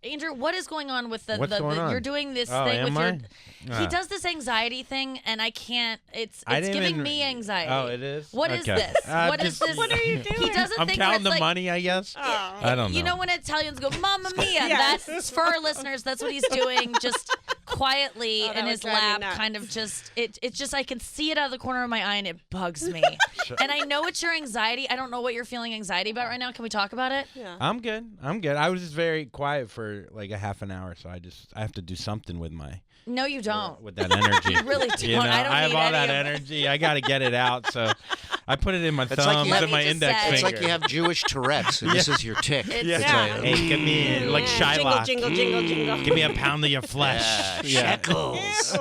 Andrew, what is going on with What's going on? you're doing this Oh, thing with am your... I? He does this anxiety thing, and I can't... It's didn't giving even- me anxiety. Oh, it is? What is Okay. this? What is just- this? What are you doing? He does a I'm thing where counting it's the like... money, I guess. Oh. I don't know. You know when Italians go, Mamma Mia? Yes. That's for our listeners. That's what he's doing, just quietly Oh, that in would his drive me lap, nuts. kind of just. It's just I can see it out of the corner of my eye, and it bugs me. And I know it's your anxiety. I don't know what you're feeling anxiety about right now. Can we talk about it? Yeah. I'm good. I was just very quiet for like a half an hour, so I have to do something with my No, you don't. with that energy. You really don't. You know, I don't have need all any that of- energy. I got to get it out, so I put it in my like thumbs you have- and my Let me just index say- finger. It's like you have Jewish Tourette's, and this is your tick. It's- Yeah. Yeah. Hey, give me like Yeah. Shylock. Jingle, jingle, jingle, jingle. Give me a pound of your flesh. Shekels.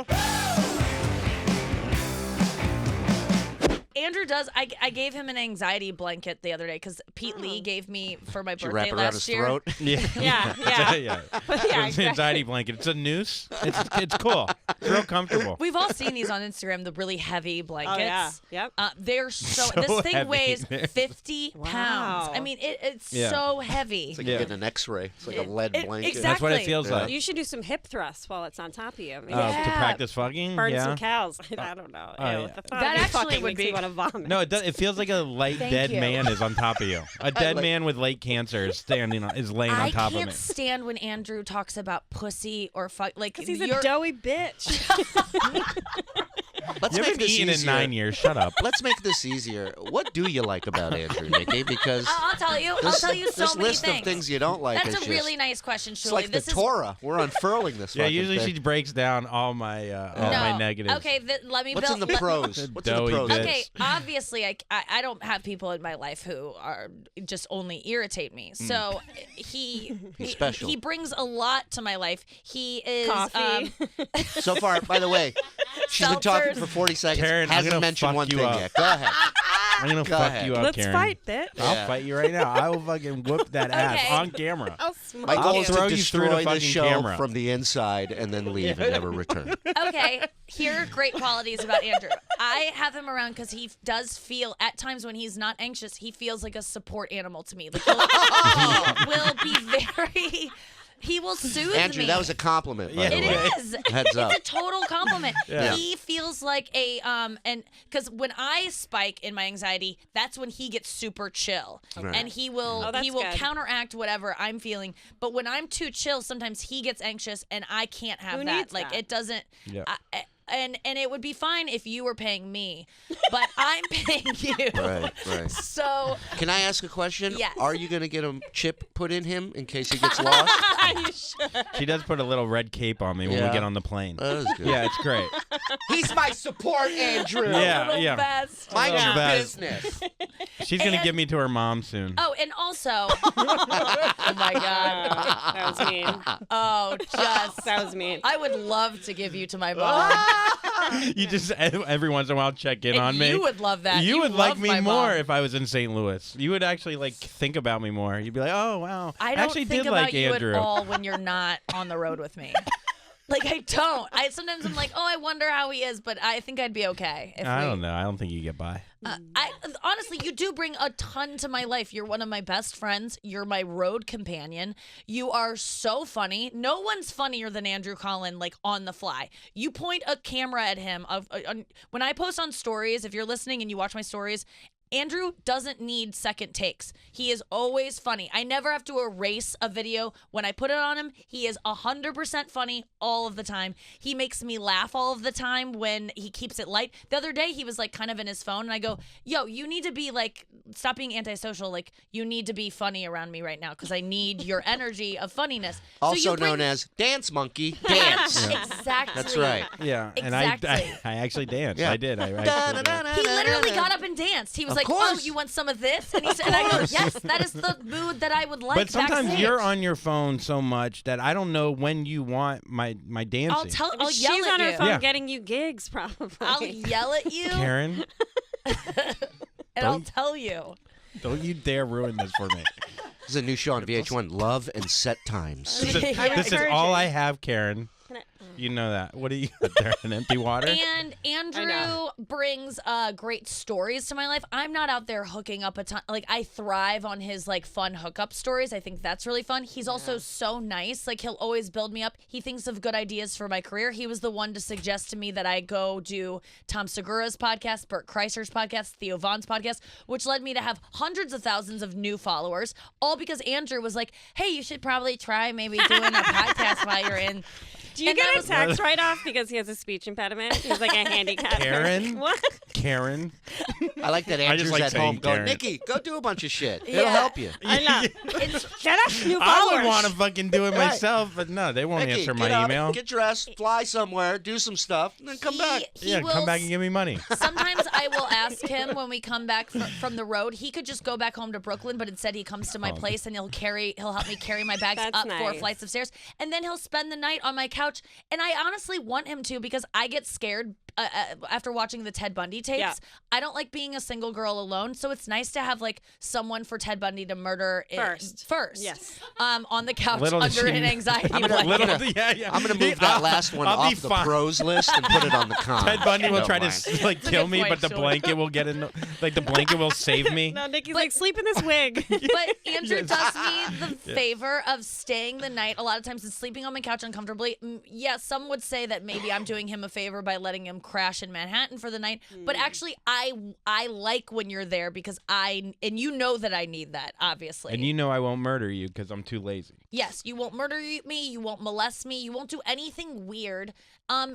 Andrew does. I gave him an anxiety blanket the other day because Pete Lee gave me for my Did you birthday wrap it around last his year. throat? Yeah. Yeah, yeah. It's an anxiety blanket. It's a noose. It's cool. It's real comfortable. We've all seen these on Instagram, the really heavy blankets. Oh, yeah. Yep. They're so, So this thing heavy. weighs 50 pounds. Wow. I mean, it's Yeah. so heavy. It's like Yeah. you're getting an X-ray. It's like a lead blanket. exactly. That's what it feels Yeah. like. You should do some hip thrusts while it's on top of you. Maybe To Yeah. practice fucking. burn yeah. some cows. I don't know. Oh, Ew, yeah. the thought That of you actually fucking would makes be- me want to vomit. No, it feels like a light Thank dead you. man is on top of you. A dead man with late cancer is laying on I top of can't me. stand when Andrew talks about pussy or fuck. Like, Because he's a you're- doughy bitch. Let's You make haven't this eaten in easier. 9 years. Shut up. Let's make this easier. What do you like about Andrew, Nikki? Because I'll tell you. I'll tell you so this many list things. of things you don't like That's is a really nice question, It's Shuli. like This the is Torah. We're unfurling this. Yeah, fucking usually thing. she breaks down all my my negatives. Okay, let me What's build. in the pros? What's in the Doughy pros? bitch. Okay, obviously, I don't have people in my life who are just only irritate me. So he special. He brings a lot to my life. He is Coffee. So far, by the way, she's been talking Seltzers. for 40 seconds. Kerryn, I'm hasn't gonna mentioned fuck one you thing up. yet. Go ahead. I'm gonna Go fuck ahead. you up, Let's Kerryn. fight, bitch. I'll Yeah. fight you right now. I will fucking whoop that ass Okay. on camera. I'll smoke My goal you. is throw to you through the destroy the fucking show camera. from the inside and then leave and never return. Okay, here are great qualities about Andrew. I have him around because he does feel, at times when he's not anxious, he feels like a support animal to me. Like he will be very... He will soothe Andrew, me. that was a compliment, by Yeah. the It way. is. Heads up. It's a total compliment. Yeah. He feels like a and because when I spike in my anxiety, that's when he gets super chill, Right. and he will Oh, that's good. counteract whatever I'm feeling. But when I'm too chill, sometimes he gets anxious, and I can't have Who that. needs Like that? it doesn't. Yeah. And it would be fine if you were paying me, but I'm paying you. Right. So Can I ask a question? Yes. Are you going to get a chip put in him in case he gets lost? You should. She does put a little red cape on me when Yeah. we get on the plane. That was good. Yeah, it's great. He's my support, Andrew. Yeah, little yeah. best. Mind Yeah. your Best. business. She's gonna And- give me to her mom soon. Oh, and also, oh my God. That was mean. Oh, just. That was mean. I would love to give you to my mom. You just every once in a while check in And on me. you would love that. You would love like me my more mom. if I was in St. Louis. You would actually like think about me more. You'd be like, "Oh wow, I don't actually think did about like you Andrew." at all when you're not on the road with me. Like I don't. Sometimes I'm like, oh, I wonder how he is, but I think I'd be okay. If I we, don't know. I don't think you get by. Honestly, you do bring a ton to my life. You're one of my best friends. You're my road companion. You are so funny. No one's funnier than Andrew Collin, like on the fly. You point a camera at him. When I post on stories, if you're listening and you watch my stories, Andrew doesn't need second takes. He is always funny. I never have to erase a video. When I put it on him, he is 100% funny all of the time. He makes me laugh all of the time when he keeps it light. The other day, he was like kind of in his phone, and I go, yo, you need to be like, stop being antisocial. Like, you need to be funny around me right now because I need your energy of funniness. So Also you bring- known as Dance Monkey. Dance. Exactly. That's right. Yeah, Exactly. and I actually danced. Yeah. I did. I actually did. He literally got up and danced. He was Of like, course. "Oh, you want some of this?" And he said, "And I go, yes, that is the mood that I would like." But sometimes backstage. you're on your phone so much that I don't know when you want my dancing. I'll She's yell at on her you. phone Yeah. getting you gigs, probably. I'll yell at you, Kerryn, and I'll tell you. don't you dare ruin this for me. This is a new show on VH1, Love and Set Times. This is Yeah. all I have, Kerryn. Can I? You know that. What do you got there? An empty water? And Andrew brings great stories to my life. I'm not out there hooking up a ton. Like, I thrive on his like fun hookup stories. I think that's really fun. He's also so nice. Like, he'll always build me up. He thinks of good ideas for my career. He was the one to suggest to me that I go do Tom Segura's podcast, Bert Kreischer's podcast, Theo Vaughn's podcast, which led me to have hundreds of thousands of new followers, all because Andrew was like, hey, you should probably try maybe doing a podcast while you're in. Do you And get that a was- tax write-off because he has a speech impediment? He's like a handicap. Kerryn? What? Kerryn? I like that Andrew's like at saying home going, Kerryn. Nikki, go do a bunch of shit. It'll Yeah. help you. I know. Get us new I followers. would want to fucking do it Right. myself, but no, they won't Nikki, answer get my up, email. Get dressed, fly somewhere, do some stuff, and then come back. He Yeah, will come back and give me money. Sometimes I will ask him when we come back from the road. He could just go back home to Brooklyn, but instead he comes to my place and he'll help me carry my bags That's up 4 nice. flights of stairs, and then he'll spend the night on my couch. And I honestly want him to, because I get scared after watching the Ted Bundy tapes. Yeah. I don't like being a single girl alone, so it's nice to have like someone for Ted Bundy to murder first. Yes. On the couch Little does under she an know. anxiety I'm gonna- blanket. Yeah. I'm going to move that last one I'll be off the fine. pros list and put it on the cons. Ted Bundy will Don't try mind. to like kill good me, point, but the Shuli. blanket will get in. Like the blanket will save me. No, Nikki's like, sleep in this wig. But Andrew Yes. does me the favor of staying the night a lot of times and sleeping on my couch uncomfortably. Yeah, some would say that maybe I'm doing him a favor by letting him crash in Manhattan for the night. But actually, I like when you're there because and you know that I need that, obviously. And you know I won't murder you because I'm too lazy. Yes, you won't murder me, you won't molest me, you won't do anything weird.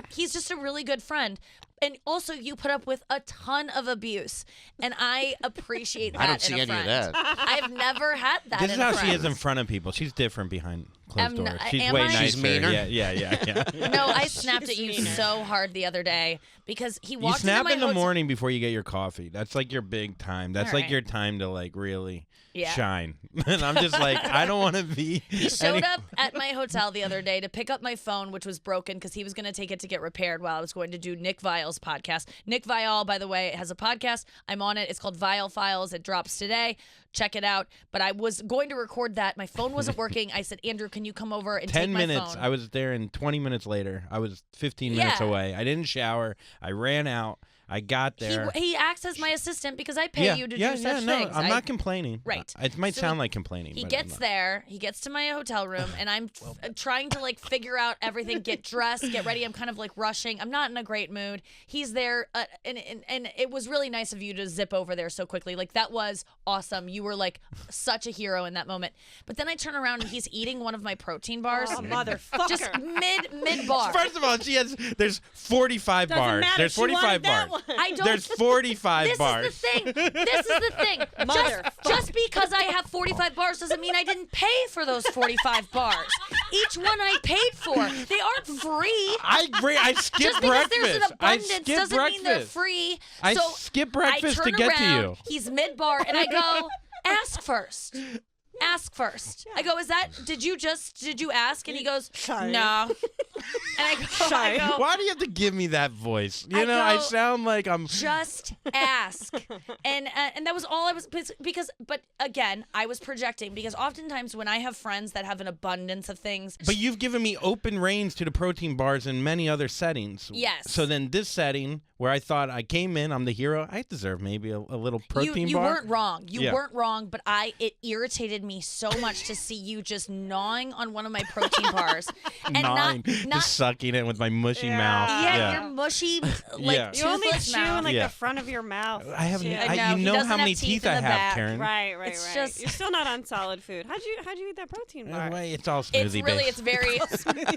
He's just a really good friend. And also, you put up with a ton of abuse, and I appreciate that I don't see in a any of friend. that. I've never had that This in is a how friend. she is in front of people. She's different behind closed Am doors. not- She's am way I? nicer. She's meaner? Yeah. No, I snapped at She's you meaner. so hard the other day because he You walked snap into my in the hotel. morning before you get your coffee. That's like your big time. That's All like right. your time to like really Yeah. shine. And I'm just like, I don't want to be. He showed up at my hotel the other day to pick up my phone, which was broken because he was going to take it to get repaired while I was going to do Nick Viall's podcast. Nick Viall, by the way, has a podcast. I'm on it. It's called Viall Files. It drops today. Check it out. But I was going to record that. My phone wasn't working. I said, Andrew, can you come over and 10 take my minutes. phone? I was there, and 20 minutes later, I was 15 minutes Yeah. away. I didn't shower. I ran out. I got there. He acts as my assistant because I pay you to do such no, things. I'm I- not complaining. Right. It might So sound like complaining. He but I'm gets not. there. He gets to my hotel room, and I'm trying to like figure out everything, get dressed, get ready. I'm kind of like rushing. I'm not in a great mood. He's there, and it was really nice of you to zip over there so quickly. Like, that was awesome. You were like such a hero in that moment. But then I turn around and he's eating one of my protein bars. Oh, motherfucker. Just mid bar. First of all, there's 45 Doesn't bars. matter. There's She wanted 45 that bars. one. I don't. There's 45 This bars. is the thing. This is the thing. Just because I have 45 bars doesn't mean I didn't pay for those 45 bars. Each one I paid for. They aren't free. I skip Just because breakfast. there's an I abundance skip doesn't breakfast. mean they're free. I So skip breakfast I to turn get to around, you. He's mid-bar, and I go, ask first. Ask first. I go, did you ask? And he goes, Sorry. no. And I go, Why do you have to give me that voice? You I know, I go- sound like I'm. just ask. And that was all I was, because, but again, I was projecting, because oftentimes when I have friends that have an abundance of things, But you've given me open reins to the protein bars in many other settings. Yes. So then this setting where I thought I came in, I'm the hero. I deserve maybe a little protein you bar. weren't wrong. You Yeah. weren't wrong, but it irritated me so much to see you just gnawing on one of my protein bars and Gnawing, not just sucking it with my mushy mouth. yeah, your mushy like Yeah. You only toothless chew in mouth. like Yeah. the front of your mouth. I have. Shit. I know, You he know doesn't how have many teeth teeth in I the have, back. Karen. Right. It's just- You're still not on solid food. How'd you eat that protein bar? Anyway, it's all It's smoothie really, based. it's very.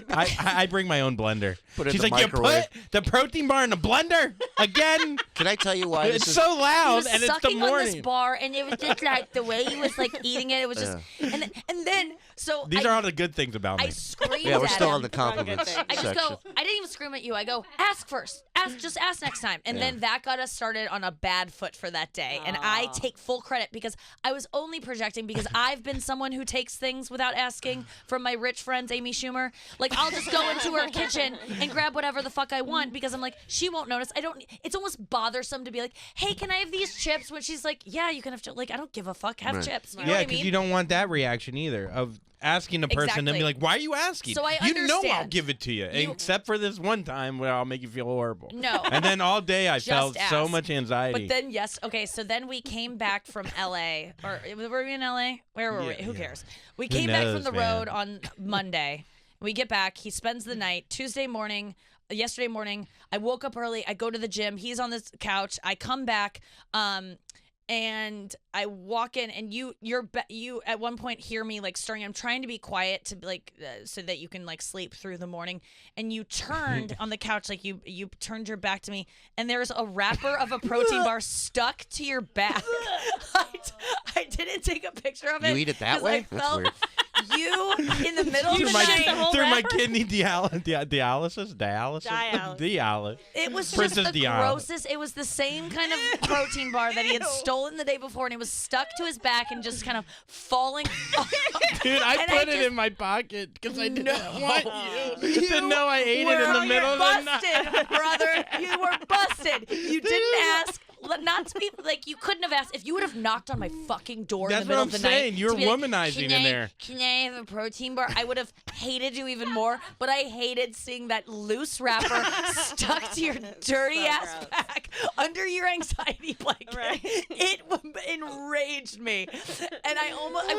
I bring my own blender. Put it in She's the like, microwave." you put the protein bar in the blender again? Can I tell you why this It's is? so He loud, was and it's the sucking on this morning. bar, and it was just like the way he was like eating it. It was just, and then so These I, are all the good things about me. I screamed Yeah, we're at still him. on the compliments thing. I just section. go, I didn't even scream at you. I go, ask first. Just ask next time. And then that got us started on a bad foot for that day. And I take full credit because I was only projecting because I've been someone who takes things without asking from my rich friends, Amy Schumer. Like, I'll just go into her kitchen and grab whatever the fuck I want because I'm like, she won't notice. It's almost bothersome to be like, hey, can I have these chips? When she's like, yeah, you can have chips. Like, I don't give a fuck. Have Right. chips. You know Yeah, what I because mean? you don't want that reaction either of asking the person and be Exactly. like, why are you asking? So I you know I'll understand. give it to you, except for this one time where I'll make you feel horrible. No. And then all day I felt so ask. much anxiety. But then, okay, so then we came back from L.A. Or were we in L.A.? Where were we? Who cares? We came back from the road on Monday. We get back. He spends the night. Yesterday morning, I woke up early. I go to the gym. He's on this couch. I come back, and I walk in, and you at one point hear me like stirring. I'm trying to be quiet to like so that you can like sleep through the morning. And you turned on the couch, like you turned your back to me, and there's a wrapper of a protein bar stuck to your back. I didn't take a picture of it. You eat it that 'cause way? I That's felt weird. you in the middle of the night. Through my kidney dialysis. It was just Princess the Diana. grossest. It was the same kind of protein bar that he had stolen the day before, and it was stuck to his back and just kind of falling off. Dude, I And put I it just- in my pocket because I didn't want you You to know I ate it in the middle of the night. busted, brother. You were busted. You didn't ask. Not to be like you couldn't have asked if you would have knocked on my fucking door That's in the middle what of I'm the night. saying. You were to be like, womanizing "Can in I- there." Can I have a protein bar? I would have hated you even more, but I hated seeing that loose wrapper stuck to your dirty ass gross. back under your anxiety blanket. Right. It enraged me, and I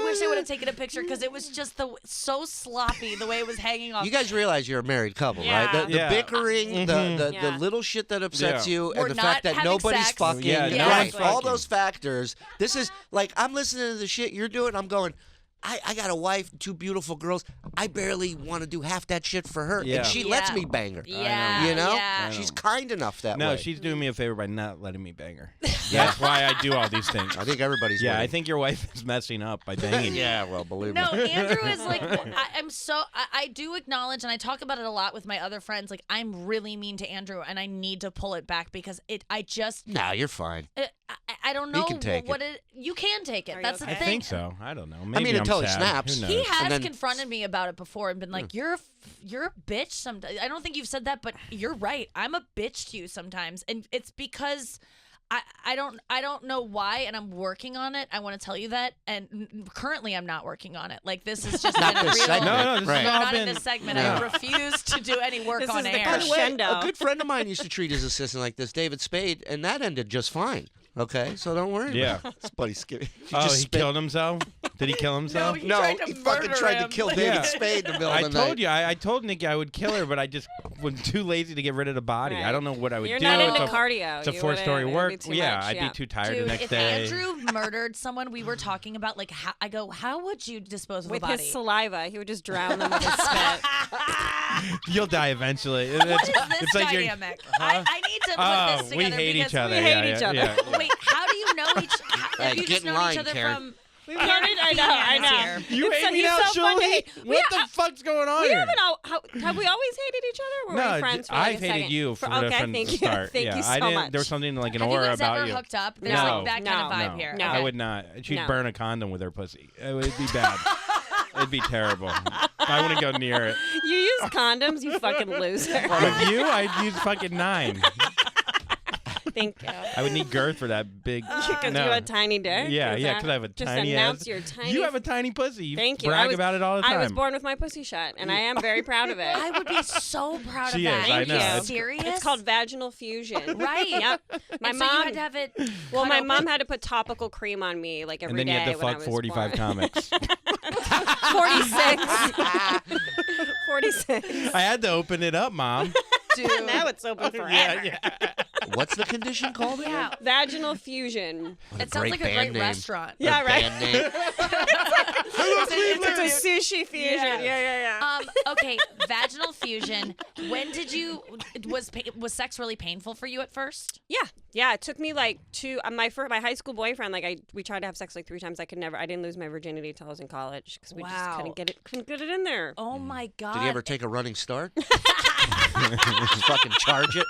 wish I would have taken a picture because it was just so sloppy the way it was hanging off. You guys realize you're a married couple, right? Yeah. The Yeah. bickering, the Yeah. little shit that upsets Yeah. you, We're and the not fact that having nobody's sex. fucking, Yeah, no right? one's All fucking. those factors. This is like I'm listening to the shit you're doing. I'm going. I got a wife, 2 beautiful girls. I barely want to do half that shit for her, Yeah. and she lets Yeah. me bang her. Yeah, You know, yeah. she's kind enough that No, way. she's doing me a favor by not letting me bang her. That's why I do all these things. I think everybody's. Yeah, I winning. think your wife is messing up by banging you. Yeah, well, believe No, me. Andrew is like, I do acknowledge, and I talk about it a lot with my other friends. Like, I'm really mean to Andrew, and I need to pull it back because Nah, you're fine. I don't know can take what it. You can take it. Are you That's okay? the I thing. think so. I don't know. Maybe mean, I'm until he sad. snaps. Who knows? He has And then- confronted me about it before and been like, "You're a bitch." Sometimes I don't think you've said that, but you're right. I'm a bitch to you sometimes, and it's because. I don't know why, and I'm working on it. I want to tell you that, and currently I'm not working on it. Like this is just Not been a this real. segment. No, this Right. has No, all not in been. this segment. Yeah. I refuse to do any work This on is the air. By the way, crescendo. a good friend of mine used to treat his assistant like this, David Spade, and that ended just fine. Okay, so don't worry. Yeah. about it. This buddy's scared. Oh, he killed himself? Did he kill himself? He No, tried to he fucking murder tried him. to kill David Yeah. Spade in the middle I of the told night. you. I told Nikki I would kill her, but I just was too lazy to get rid of the body. I Right. don't know what I would You're do. not It's into a- cardio. It's a You 4-story wouldn't- work. it'd be too Yeah, much, I'd yeah. be too tired Dude, the next if day. Andrew murdered someone, we were talking about like I go, how would you dispose of With a body? his saliva, he would just drown them with his spit. You'll die eventually. What is this it's like you're- dynamic? I need to put Oh, this we together hate because each other. we yeah, hate yeah, each other. yeah. Wait, how do you know each? Hey, Have you get just in known line, each other Kerryn. from? We've known it. I know. I know. You It's hate so- me he's now, so fun to Shuli? hate. What the fuck's going on We here? haven't all. Have we always hated each other? Or were we No, friends for like I've a hated second? you from okay, the thank you. start. Thank yeah, you so I didn't. much. There was something like an Have you aura guys about ever you. hooked up? There's No. like that kind of vibe No. here. No. I would not. She'd No. burn a condom with her pussy. It would be bad. It'd be terrible. I wouldn't go near it. You use condoms, you fucking loser. With you, I'd use fucking 9. Thank you. I would need girth for that big. Because no. you have a tiny dick. Yeah, Is yeah, that- because I have a just tiny announce ass. your tiny. You have a tiny pussy. You Thank you. brag I was, about it all the time. I was born with my pussy shut, and I am very proud of it. I would be so proud She of that. is, I Are know. you It's- serious? It's called vaginal fusion. Right. Yep. My And so mom. you had to have it. well, cut my open? mom had to put topical cream on me like every and then you day had to when I fuck was 45 born. comics. 46. 46. I had to open it up, Mom. Dude. Now it's open forever. yeah. What's the condition called again? Yeah. Vaginal fusion. It sounds like a band great name. restaurant. Yeah, right. Band name. It's a sushi fusion. Yeah. Okay, vaginal fusion. When did you was sex really painful for you at first? Yeah. It took me like my high school boyfriend. Like we tried to have sex like 3 times. I didn't lose my virginity until I was in college because we just Wow. couldn't get it in there. Oh my god. Did he ever take a running start? Just fucking charge it.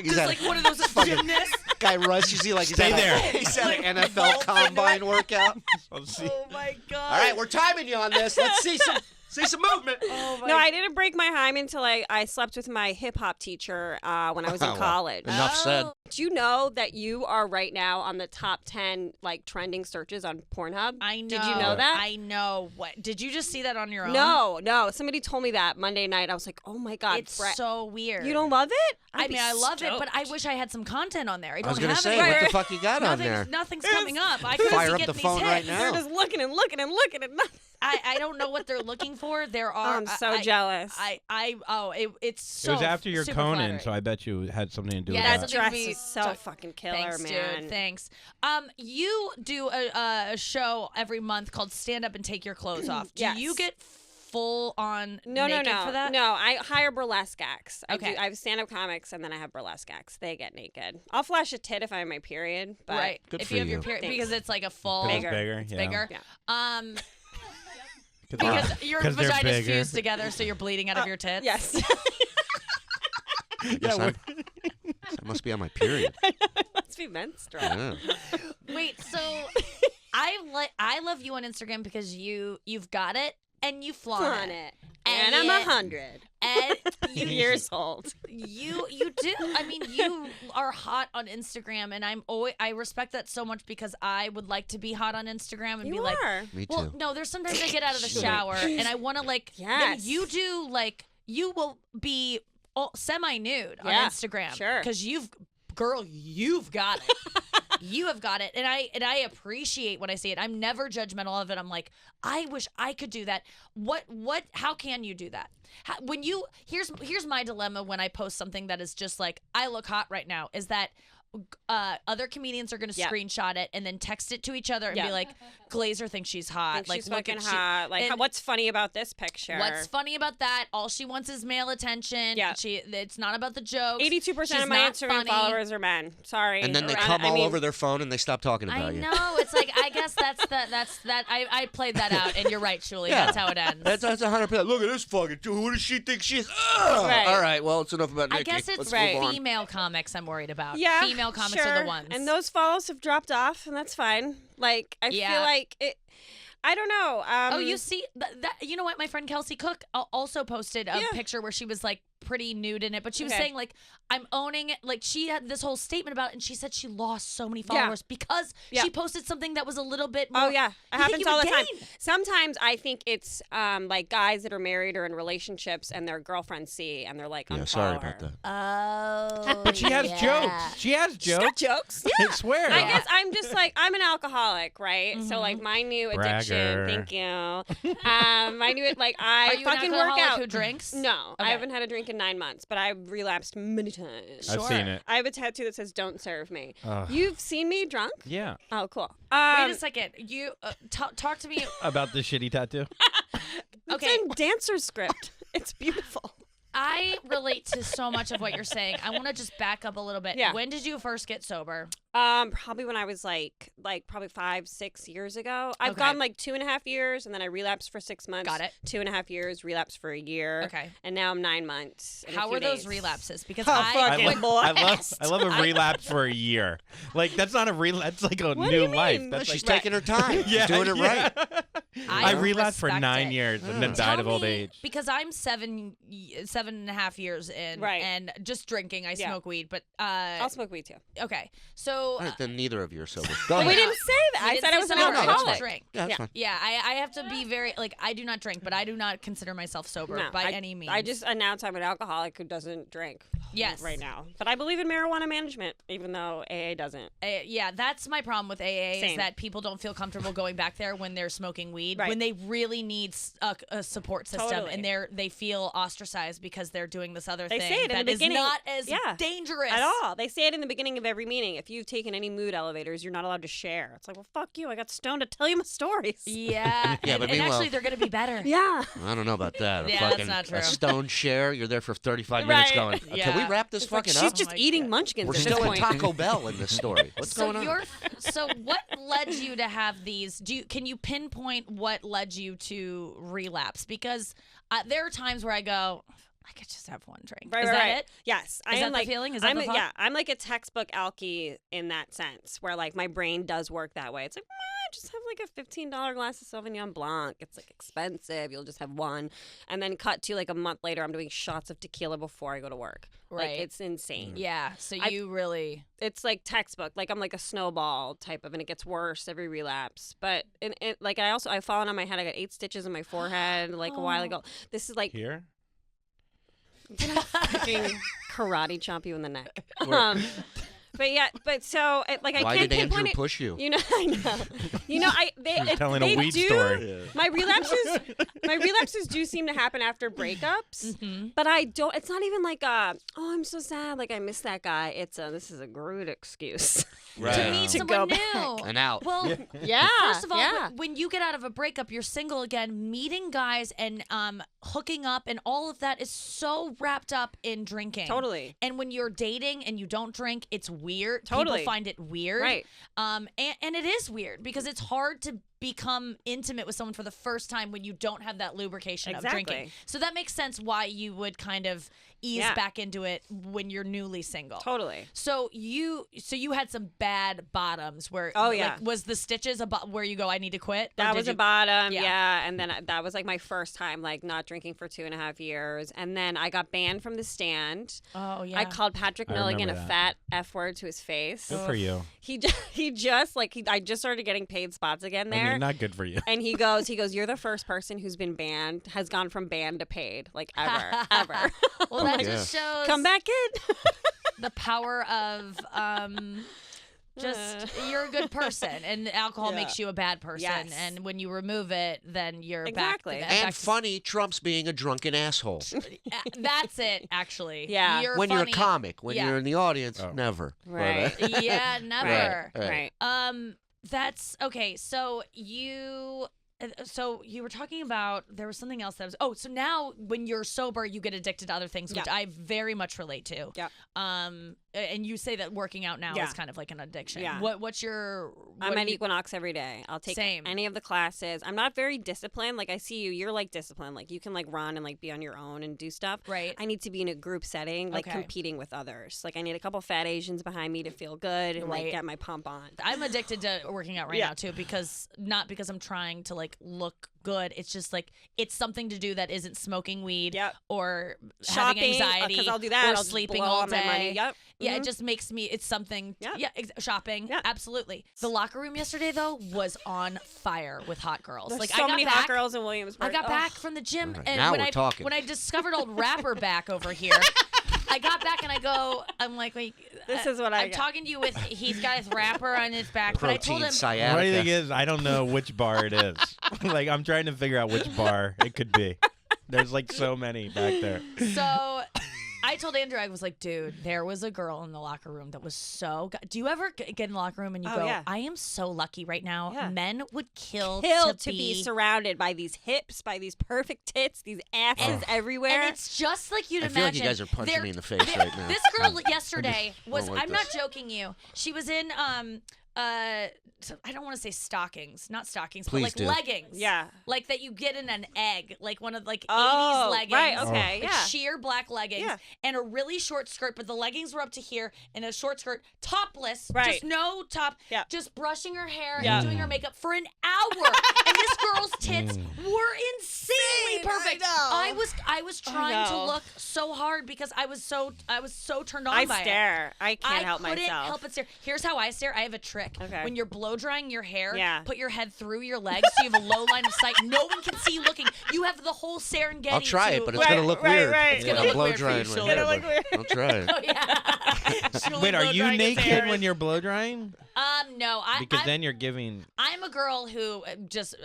He's Just at- like one of those gymnasts? guy rushes you like he's Stay at there. He's at an NFL combine workout. I'll see. Oh my god. All right, we're timing you on this. Let's see some movement. Oh my No, I didn't break my hymen until I slept with my hip hop teacher when I was in Well, college. Enough said. Do you know that you are right now on the top 10 like trending searches on Pornhub? I know. Did you know that? I know. What? Did you just see that on your own? No. Somebody told me that Monday night. I was like, oh my God. It's so weird. You don't love it? I mean, I love it, but I wish I had some content on there. I don't was gonna have say, any. what the fuck you got on there? Nothing's coming up. I couldn't Fire see up getting the phone these right hits. now. They're just looking and looking and looking at nothing. I don't know what they're looking for. There are. I'm so jealous. It's so. It was after your super Conan, flattering. so I bet you it had something to do Yeah, with that's that. a- Dress be is so so- fucking killer, Thanks, man. dude. Thanks. You do a show every month called Stand Up and Take Your Clothes Off. Do Yes. you get full on No, naked for that? No, I hire burlesque acts. Okay. I have stand-up comics, and then I have burlesque acts. They get naked. I'll flash a tit if I'm in my period, but Right. Good if for you have your you. period, Thanks. because it's like a full. Because it's bigger. It's yeah. bigger. Yeah. Because your 'Cause they're vagina's bigger. fused together, so you're bleeding out of your tits. yes. Yes, I must be on my period. Must be menstrual. Yeah. Wait, so I love you on Instagram because you've got it and you flaunt On it. it. And And I'm yet- 100 And years old. you do. I mean, you are hot on Instagram, and I respect that so much because I would like to be hot on Instagram and be You like, are. Me well, too. no, there's sometimes I get out of the shower and I want to like. Yes. Then you do like you will be semi-nude on Yeah, Instagram, sure. because you've got it. You have got it, and I appreciate when I see it. I'm never judgmental of it. I'm like, I wish I could do that. How can you do that? Here's my dilemma when I post something that is just like, I look hot right now, is that other comedians are going to Yeah. screenshot it and then text it to each other and Yeah. be like, Glaser thinks she's hot. Think Like, she's look fucking at hot. Like, and what's funny about this picture? what's funny about that? All she wants is male attention. Yeah. It's not about the jokes. 82% She's of my not Instagram funny. followers are men. Sorry. And then they I- come I all mean, over their phone and they stop talking about I you. know. It's like, I guess that's that. I played that out, and you're right, Shuli. Yeah. That's how it ends. That's 100%. Look at this fucking dude. Who does she think she is? Ugh! Right. All right. Well, it's enough about I Nikki. guess it's Let's right. move on. female comics I'm worried about. Yeah, Female comics sure. are the ones. And those follows have dropped off, and that's fine. Like, I Yeah. feel like it. I don't know. Oh, you see that? You know what? My friend Kelsey Cook also posted a Yeah. picture where she was like pretty nude in it, but she was Okay. saying like, I'm owning it. Like, she had this whole statement about it, and she said she lost so many Yeah. followers because Yeah. she posted something that was a little bit more. Oh yeah, it You think happens you all would the time. gain? Sometimes I think it's like guys that are married or in relationships and their girlfriends see and they're like, Yeah, unfollow sorry her. about that. Oh. But she has yeah. jokes. She has She's got jokes. jokes. I swear. I guess I'm just like, I'm an alcoholic, right? So like my new addiction, Bragger. thank you. My new like Are I you an fucking work alcoholic out. who drinks? No, I Okay. haven't had a drink in 9 months, but I've relapsed many times. I've Sure. seen it. I have a tattoo that says "Don't serve me." Ugh. You've seen me drunk? Yeah. Oh, cool. Wait a second. You talk to me. About the shitty tattoo. Okay. It's in dancer script. It's beautiful. I relate to so much of what you're saying. I want to just back up a little bit. Yeah. When did you first get sober? Probably when I was like probably 5-6 years ago. I've Okay. gone like 2.5 years, and then I relapsed for 6 months. Got it. 2.5 years, relapsed for a year. Okay. And now I'm 9 months. and a How few were those days. relapses? Because Oh, I fuck would- it. I love a relapse for a year. Like that's not a relapse. That's like a What do new you life. mean? That's She's like, taking her time. yeah, She's doing it yeah. right. I don't relapsed for respect 9 it. years and then Tell died of old me- age. Because I'm 7.5 years in, Right. and just drinking. I Yeah. smoke weed, but I'll smoke weed too. okay. So All right, then neither of you are sober. Go We ahead. didn't say that. You I didn't said say I was an sober. No, that's alcoholic. fine. Drink. Yeah, that's Yeah. fine. Yeah, I have to be very like, I do not drink, but I do not consider myself sober No, by I- any means. I just announced I'm an alcoholic who doesn't drink. Yes. Right now. But I believe in marijuana management, even though AA doesn't. Yeah, that's my problem with AA is Same. that people don't feel comfortable going back there when they're smoking weed, Right. when they really need a support system, Totally. and they feel ostracized because they're doing this other They thing say it in that the is beginning. not as Yeah. dangerous At all. They say it in the beginning of every meeting. If you've taken any mood elevators, you're not allowed to share. It's like, well, fuck you. I got stoned to tell you my stories. Yeah, Yeah, and, but and meanwhile- actually they're gonna be better. Yeah. I don't know about that. Yeah, that's fucking, not true. A stone share. You're there for 35 minutes Right. going, Yeah. can we wrap this It's like fucking she's up? just my eating God. munchkins We're at this still in point. Taco Bell in this story. What's So going on? so what led you to have these? Can you pinpoint what led you to relapse? Because there are times where I go, I could just have one drink. Right, Is right, that right. it? Yes, I Is am that like the feeling? Is that I'm the thought? yeah, I'm like a textbook alky in that sense, where like my brain does work that way. It's like just have like a $15 glass of Sauvignon Blanc. It's like expensive. You'll just have one, and then cut to like a month later, I'm doing shots of tequila before I go to work. Right. Like it's insane. Yeah. So you really. It's like textbook. Like I'm like a snowball type of, and it gets worse every relapse. But it like I've fallen on my head. I got 8 stitches in my forehead like a while ago. This is like Here? fucking karate chomp you in the neck. But yeah, but so like I Why can't did Andrew pinpoint it. push you? You know, I know. You know, She's telling a weed do. story. My relapses do seem to happen after breakups, but I don't. It's not even like I'm so sad. Like I miss that guy. It's this is a great excuse. Right. To meet To someone go new. And out. Well, Yeah. first of all, yeah. when you get out of a breakup, you're single again. Meeting guys and hooking up and all of that is so wrapped up in drinking. Totally. And when you're dating and you don't drink, it's weird. Totally. People find it weird. Right. And it is weird because it's hard to become intimate with someone for the first time when you don't have that lubrication of drinking. Exactly. So that makes sense why you would kind of ease back into it when you're newly single. Totally. So you had some bad bottoms where yeah. was the stitches where you go I need to quit? Or That did was you- a bottom, Yeah. yeah. And then that was like my first time like not drinking for 2.5 years. And then I got banned from the stand. Oh yeah. I called Patrick I Milligan a remember fat F word to his face. Good for you. I just started getting paid spots again there. I mean, not good for you. And he goes, you're the first person who's been banned, has gone from banned to paid, like ever. Well, that Yeah. just shows Come back in. the power of just you're a good person, and alcohol Yeah. makes you a bad person. Yes. And when you remove it, then you're Exactly. back. And back to- funny, Trump's being a drunken asshole. That's it, actually. Yeah. When you're a funny. comic, when Yeah. you're in the audience, Oh. never. Right. Yeah, never. Right. That's okay. So you were talking about there was something else that was so now when you're sober you get addicted to other things, which Yeah. I very much relate to. Yeah. And you say that working out now Yeah. is kind of like an addiction. Yeah. What's your I'm at Equinox every day. I'll take Same. any of the classes. I'm not very disciplined. Like I see you, you're like disciplined. Like you can like run and like be on your own and do stuff. Right. I need to be in a group setting, like Okay. competing with others. Like I need a couple fat Asians behind me to feel good and Right. like get my pump on. I'm addicted to working out right Yeah. now too not because I'm trying to like look good. It's just like it's something to do that isn't smoking weed Yep. or Shopping, having anxiety because I'll do that. or I'll sleeping blow all all my day. money. Yep. Yeah, Mhm. it just makes me. It's something. Yep. Yeah, shopping. Yeah. Absolutely. The locker room yesterday though was on fire with hot girls. There's like so I got many back, hot girls in Williamsburg. I got Ugh. back from the gym, All right, and now when we're talking. when I discovered old rapper back over here, I got back and I'm like, wait, This is what I I'm got. talking to you with. He's got his rapper on his back, but I told Protein him. The sciatica. funny thing is, I don't know which bar it is. Like, I'm trying to figure out which bar it could be. There's like so many back there. So I told Andrew, I was like, dude, there was a girl in the locker room that was so good. Do you ever get in the locker room and you Oh, go, yeah. I am so lucky right now. Yeah. Men would kill to be surrounded by these hips, by these perfect tits, these asses everywhere. And it's just like you'd I imagine. feel like you guys are punching me in the face right now. This girl yesterday was, don't like I'm not this. joking you. She was in, I don't want to say stockings, not stockings, Please but do. like leggings. Yeah. Like that you get in an egg, like one of like 80s Oh, leggings. right, okay, Like yeah. sheer black leggings Yeah. and a really short skirt, but the leggings were up to here and a short skirt, topless, Right. just no top, Yeah. just brushing her hair Yeah. and doing her makeup for an hour. And this girl's tits were insanely perfect. I was trying to know. look so hard because I was so turned on I by it. stare. I can't help couldn't myself. help but stare. Here's how I stare. I have a trick. Okay. When you're blow drying your hair, Yeah. put your head through your legs so you have a low line of sight. No one can see you looking. You have the whole Serengeti. I'll try to it, but it's Right, gonna look right, weird. right. It's gonna I'm look blow weird for you, drying Shuli. my It's hair, gonna look but weird. I'll try it. Oh yeah. Shuli Wait, are blow you drying his hair. naked when you're blow drying? No, Because then you're giving. I'm a girl who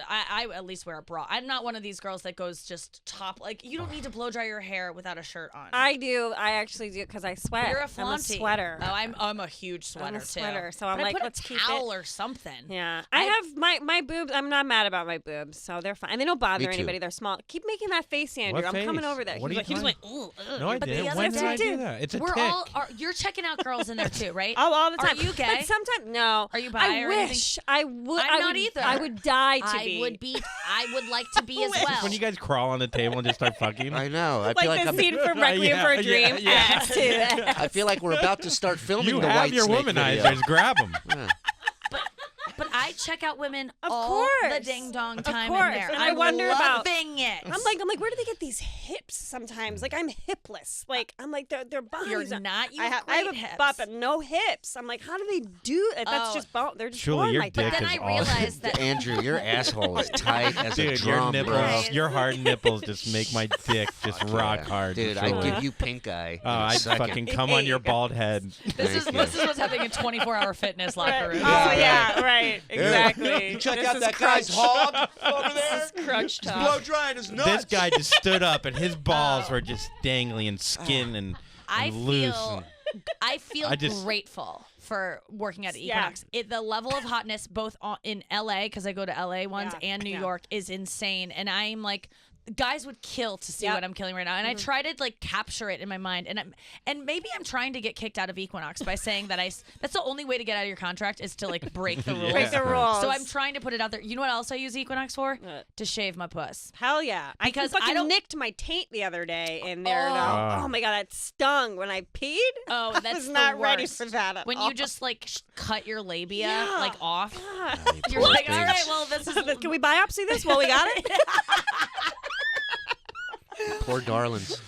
I at least wear a bra. I'm not one of these girls that goes just top. Like you don't need to blow dry your hair without a shirt on. I do. I actually do because I sweat. You're a I'm a flaunty. sweater. Oh, I'm a huge sweater I'm a sweater. too. So I'm But I like, put a let's keep keep towel it. or something. Yeah, I have my boobs. I'm not mad about my boobs, so they're fine, and they don't bother Me too. anybody. They're small. Keep making that face, Andrew. What I'm coming face? over there. What He are was you like, talking- ooh, No, I but didn't. the When other did I two do do. that? It's a We're tick. all you're checking out girls in there too, right? Oh, all the time. Are you gay? But sometimes no. Are you bi I or wish anything? I would. I'm I not would, either. I would die to I be. would be. I would like to be as well. When you guys crawl on the table and just start fucking. I know. I like feel like the I'm. scene from Requiem Yeah, for a Dream. yeah. I feel like we're about to start filming You the have White your Snake womanizers. video. Grab them. Yeah. But I check out women Of all the course. ding dong Of time course. in there. And I wonder about- loving it. I'm like, where do they get these hips? Sometimes, like, I'm hipless. Like, I'm like, their bodies. You're not. You I have have great a hips. butt, but no hips. I'm like, how do they do it? That's Oh. just bone. They're just Shuli, born your like dick that. Then is I awesome. realized that Andrew, your asshole is tight as a Dude, your drum, nipples, bro. Right. your hard nipples just make my dick just rock Yeah. hard. Dude, Shuli. I'd give you pink eye. Oh, in a I'd second. fucking come on your bald head. this is Thank this you. is what's happening in 24-hour fitness locker room. Oh yeah, right, exactly. You check This out is that guy's crunch. hog over there. This is crunch He's talk. blow drying his nuts. This guy just stood up and his balls were just dangling and skin and I loose. feel I feel I just- grateful for working at Yeah. Equinox. The level of hotness both in LA, because I go to LA once, Yeah. and New Yeah. York is insane. And I'm like, guys would kill to see Yep. what I'm killing right now. And I try to like capture it in my mind. And maybe I'm trying to get kicked out of Equinox by saying that that's the only way to get out of your contract is to like break the rules. Break the rules. So I'm trying to put it out there. You know what else I use Equinox for? What? To shave my puss. Hell yeah! Because I I fucking don't- nicked my taint the other day in there. Oh. Oh my god, that stung when I peed. Oh, I that's was the not ready worst. for that. At When all. you just like cut your labia Yeah. like off. God. You're like, all right, well, this is Can we biopsy this while we got it? Poor darlings.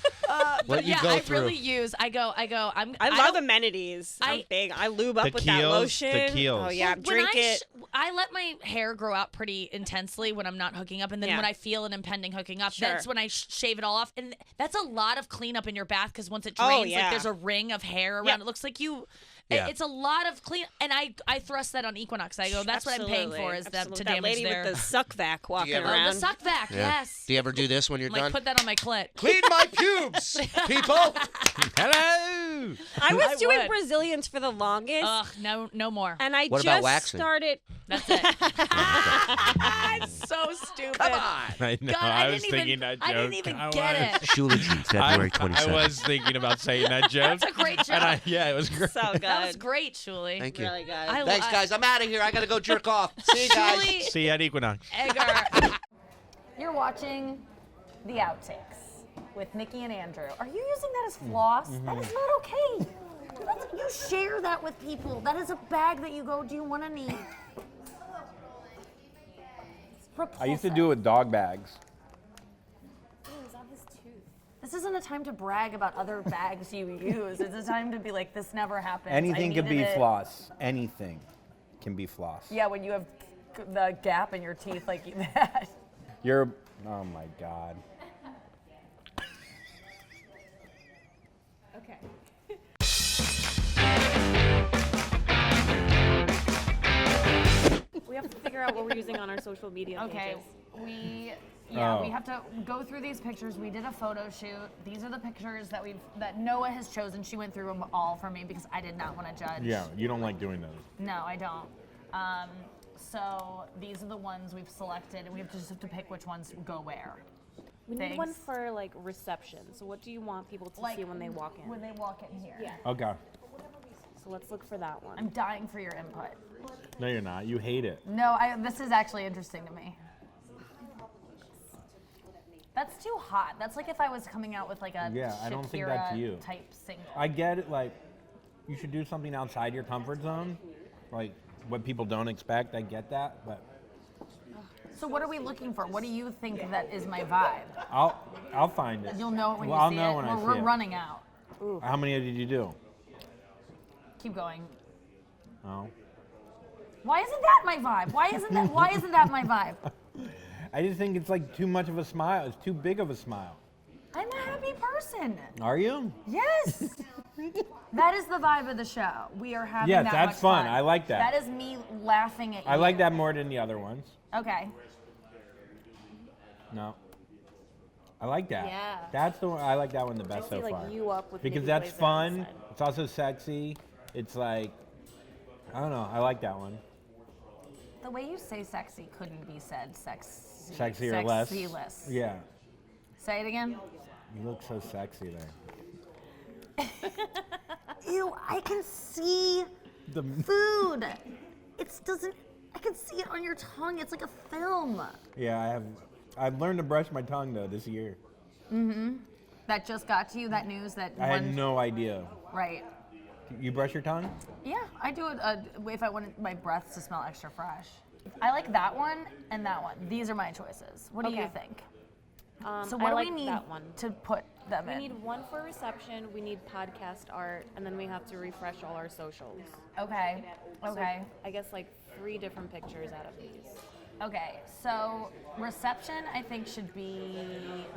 What you yeah, go I through. really use. I I love don't- amenities. I'm I- big. I lube up The with that Kiehl's, lotion. the Kiehl's. Oh yeah, When drink it. I let my hair grow out pretty intensely when I'm not hooking up, and then Yeah. when I feel an impending hooking up, Sure. that's when I shave it all off. And that's a lot of cleanup in your bath because once it Oh, drains, yeah. like there's a ring of hair around. Yep. It looks like you. Yeah. It's a lot of clean, and I thrust that on Equinox. I go, that's what I'm paying for is that Absolutely. to that damage lady their. with the suck vac walking ever- Oh, around. the suck vac, Yeah. yes. Do you ever do this when you're Like done? put that on my clit. Clean my pubes, people. Hello. I was I doing would. Brazilians for the longest, Ugh, no more. and I What just about waxing? started. That's it. It's so stupid. Come on. I know. God, I was didn't thinking even, that joke. I didn't even I get was. it. Shuli, February I 27th. was thinking about saying that joke. That's a great joke. And yeah, it was great. So good. That was great, Shuli. Thank you. Really good. Thanks, guys. I'm out of here. I gotta go jerk off. See you guys. Shuli, See you at Equinox. Egar. You're watching the outtakes with Nikki and Andrew. Are you using that as floss? That is not okay. You share that with people. That is a bag that you go, do you want to need? I used to do it with dog bags. This isn't a time to brag about other bags you use. It's a time to be like, this never happened. Anything can be floss. Anything can be floss. Yeah, when you have the gap in your teeth like that. Oh my God. Okay. We have to figure out what we're using on our social media Okay, pages. we Oh. have to go through these pictures. We did a photo shoot. These are the pictures that Noah has chosen. She went through them all for me because I did not want to judge. Yeah, you don't like doing those. No, I don't. So these are the ones we've selected, and we just have to pick which ones go where. We need one Thanks. for like reception. So what do you want people to see when they walk in? When they walk in here. Yeah. Okay. So let's look for that one. I'm dying for your input. No, you're not. You hate it. No, this is actually interesting to me. That's too hot. That's like if I was coming out with like a Yeah, I don't think Shakira that's you. type single. I get it. Like, you should do something outside your comfort zone, like what people don't expect. I get that, but So what are we looking for? What do you think that is my vibe? I'll find it. You'll know it when Well, you I'll see know it. when I We're see it. running out. How many did you do? Keep going. Oh. Why isn't that my vibe? Why isn't that my vibe? I just think it's like too much of a smile. It's too big of a smile. I'm a happy person. Are you? Yes. That is the vibe of the show. We are having Yes, that that's much fun. fun. I like that. That is me laughing at you. I like that more than the other ones. Okay. No. I like that. Yeah. That's the one. I like that one the I best see so like far. you up with Because Nikki that's Glaser fun. inside. It's also sexy. It's like I don't know. I like that one. The way you say sexy couldn't be said sexy. Sexy or less. Sexy-less. Yeah. Say it again. You look so sexy there. Ew, I can see The food. I can see it on your tongue. It's like a film. Yeah, I've learned to brush my tongue though this year. That just got to you, that news that I had no idea. Right. You brush your tongue? Yeah, I do it if I want my breath to smell extra fresh. I like that one and that one. These are my choices. What do you Okay. think? I So what do like we need that one. to put them We in? need one for reception, we need podcast art, and then we have to refresh all our socials. Okay. Okay. So I guess like 3 different pictures out of these. Okay, so reception I think should be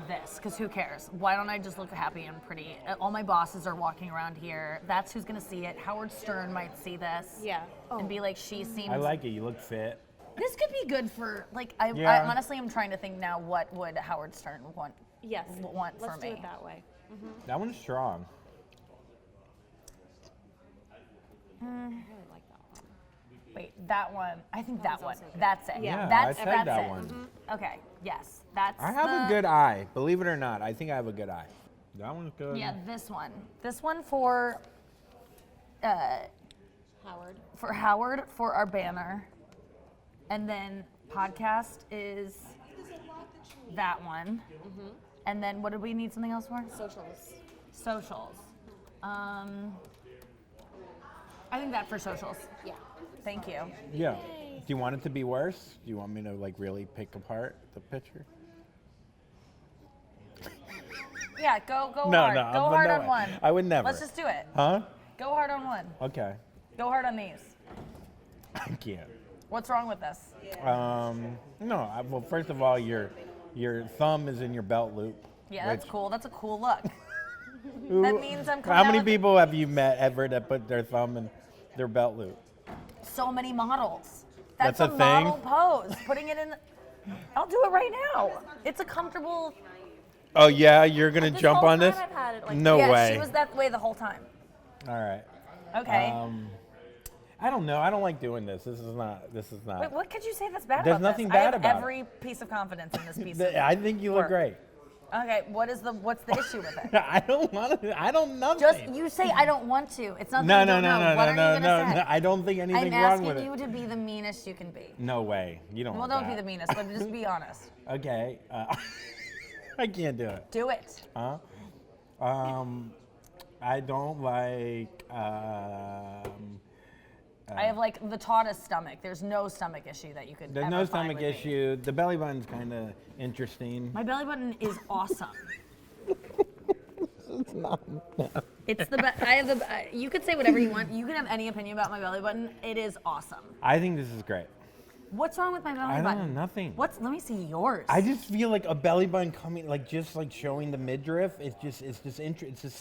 this, because who cares? Why don't I just look happy and pretty? All my bosses are walking around here. That's who's gonna see it. Howard Stern might see this. Yeah. And be like, she seems. I like it. You look fit. This could be good for, like, I Yeah. honestly am trying to think now what would Howard Stern want Yes. want for Let's me. do it that way. That one's strong. I really like that one. Wait, that one. I think That that one's one. also good. That's it. Yeah, that's I said that's that it. one. Okay, yes. That's I have a good eye. Believe it or not, I think I have a good eye. That one's good. Yeah, this one. This one for Howard. Howard for our banner. And then podcast is that one. And then what do we need something else for? Socials. Socials. I think that for socials. Yeah. Thank you. Yeah. Do you want it to be worse? Do you want me to like really pick apart the picture? Yeah, go No, hard. no, Go but hard no on way. one. I would never. Let's just do it. Huh? Go hard on one. Okay. Go hard on these. I can't. What's wrong with this? No. Well, first of all, your thumb is in your belt loop. Yeah, that's which- cool. That's a cool look. Who- That means I'm coming How out many with- people have you met ever that put their thumb in their belt loop? So many models. That's a a thing? model pose. Putting it in. I'll do it right now. It's a comfortable. Oh yeah, you're gonna This jump whole on time this? I've had it like No yeah, way. she was that way the whole time. All right. Okay. I don't know. I don't like doing this. This is not. Wait, what could you say that's bad There's about nothing this? bad I have about it. every piece of confidence in this piece. I think you look work. great. Okay, what's the issue with it? I don't want to. I don't know. Just you say I don't want to. It's not No, that no, you don't no, know. no, What no, are no, you no, gonna say? no. I don't think I'm anything's wrong asking with you it. to be the meanest you can be. No way. You don't. Well, want don't be that. the meanest, but just be honest. Okay. I can't do it. Do it. Huh? I don't like. I have like the tautest stomach. There's no stomach issue that you could. There's ever no find stomach with me. issue. The belly button's kind of interesting. My belly button is awesome. It's the best. I have the. You could say whatever you want. You can have any opinion about my belly button. It is awesome. I think this is great. What's wrong with my belly I button? don't know, nothing. What's? Let me see yours. I just feel like a belly button coming, like just like showing the midriff. It's just it's just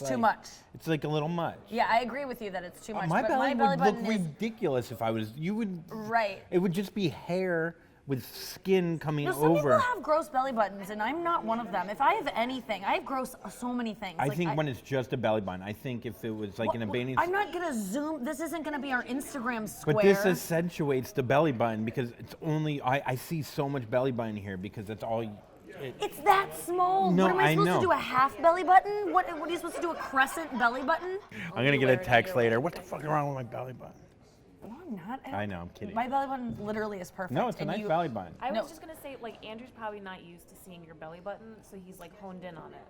like too much. It's like a little much. Yeah, I agree with you that it's too much. My but belly my belly would look button is ridiculous if I was. You would. right. It would just be hair with skin coming No, some over. people have gross belly buttons, and I'm not one of them. If I have anything, I have gross so many things. I Like, think when it's just a belly button. I think if it was like an Albanian. I'm not gonna zoom. This isn't gonna be our Instagram square. But this accentuates the belly button because it's only I see so much belly button here because that's all. It's that small. No, what am I I supposed know. to do? A half belly button? What are you supposed to do? A crescent belly button? I'm gonna get a text later. What the fuck is wrong with my belly button? No, I'm not. I know, I'm kidding. My belly button literally is perfect. No, it's a and nice you- belly button. I No. was just gonna say, like, Andrew's probably not used to seeing your belly button, so he's like honed in on it.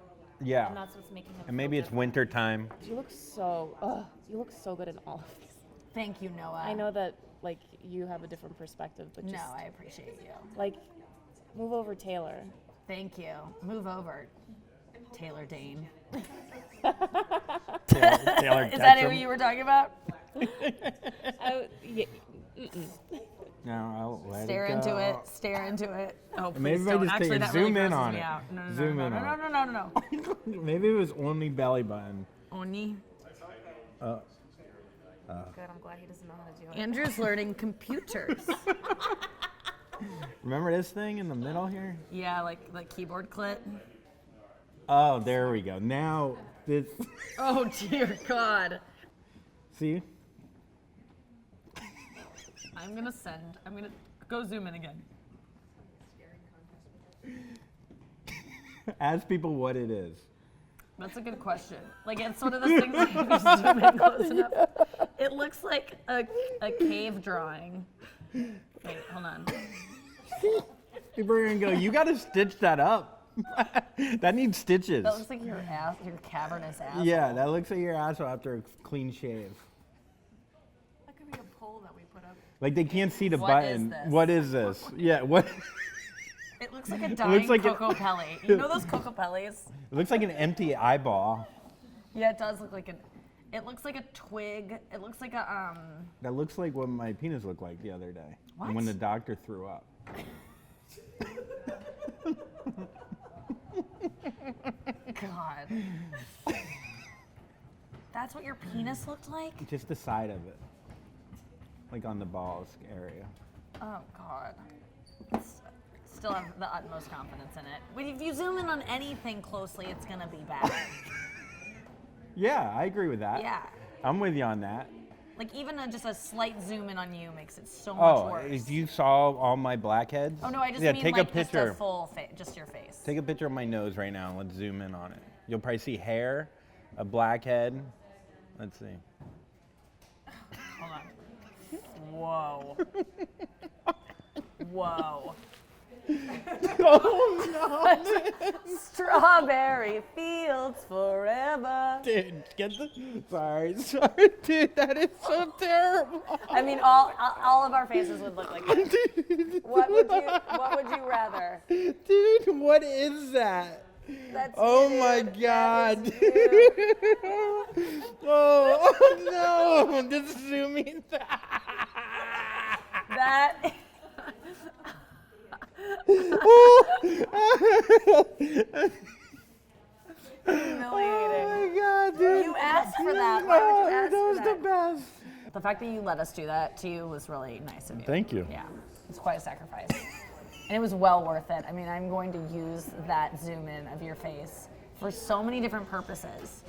Yeah. And that's what's making him. And maybe feel it's different. winter time. You look so. You look so good in all of these. Thank you, Noah. I know that, like, you have a different perspective, but No, just I appreciate you. like, move over, Taylor. Thank you. Move over, Taylor Dane. Taylor Is that who Ketchum. you were talking about? Yeah. No, I'll let Stare it into go. it. Stare into it. Oh, please Maybe if I don't. just Actually, take- that zoom really in grosses on me it. out. No, no, Zoom no, in no, on no, it. no, no, no, no. Maybe it was only belly button. Oni. Good. I'm glad he doesn't know how to do it. Andrew's learning computers. Remember this thing in the middle here? Yeah, like keyboard clit. Oh, there we go. Now this. Oh dear God. See? I'm gonna go zoom in again. Ask people what it is. That's a good question. Like, it's one of those things that if you zoom in close enough. It looks like a cave drawing. Wait, hold on. People are gonna go, you gotta stitch that up. That needs stitches. That looks like your cavernous ass. Yeah, that looks like your asshole after a clean shave. That could be a poll that we put up. Like they can't see the What button. is this? What is this? Yeah, what? It looks like a dying like Coco Pelli. You know those Coco Pellis? It looks like an empty eyeball. Yeah, it does look like it looks like a twig. It looks like a That looks like what my penis looked like the other day. What? When the doctor threw up. God. That's what your penis looked like? Just the side of it. Like on the balls area. Oh God. Still have the utmost confidence in it. But if you zoom in on anything closely, it's gonna be bad. Yeah, I agree with that. Yeah. I'm with you on that. Like even just a slight zoom in on you makes it so much Oh, worse. if you saw all my blackheads. Oh no, I just yeah, mean take like a picture. just a full face, just your face. Take a picture of my nose right now and let's zoom in on it. You'll probably see hair, a blackhead. Let's see. Hold on. Whoa. Whoa. Oh no! Strawberry fields forever. Dude, get the. Sorry, dude. That is so terrible. I mean, all of our faces would look like that. What would you rather? Dude, what is that? That's Oh you, my dude. God. That is you. Oh no! Just zoom in. That. Humiliating. Oh my God, dude. You asked for that. Why would you ask That for was that? the best. The fact that you let us do that to you was really nice of you. Thank you. Yeah, it's quite a sacrifice. And it was well worth it. I mean, I'm going to use that zoom in of your face for so many different purposes.